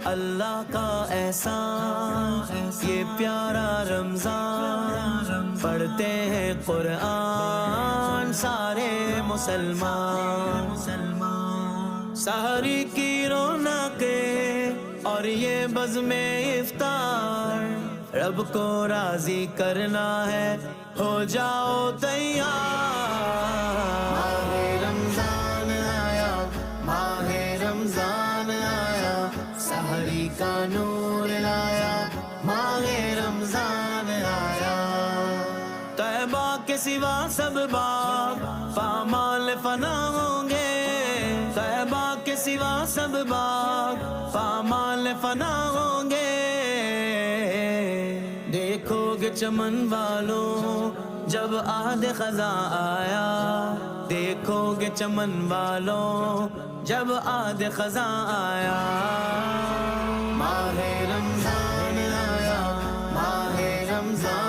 اللہ کا احسان یہ پیارا رمضان، پڑھتے ہیں قرآن سارے مسلمان، سحری کی رونقیں اور یہ بزم افطار، رب کو راضی کرنا ہے ہو جاؤ تیار۔ ماہ رمضان آیا، ماہ رمضان آیا، سحری کا نور لایا، ماہ رمضان آیا۔ طیبہ کے سوا سب باغ پامال فنا ہوں گے، طیبہ کے سوا سب باغ پامال فنا ہوں گے۔ دیکھو گے چمن والوں جب عہد خزاں آیا، دیکھو گے چمن والوں جب عہد خزاں آیا۔ ماہ رمضان آیا، ماہ رمضان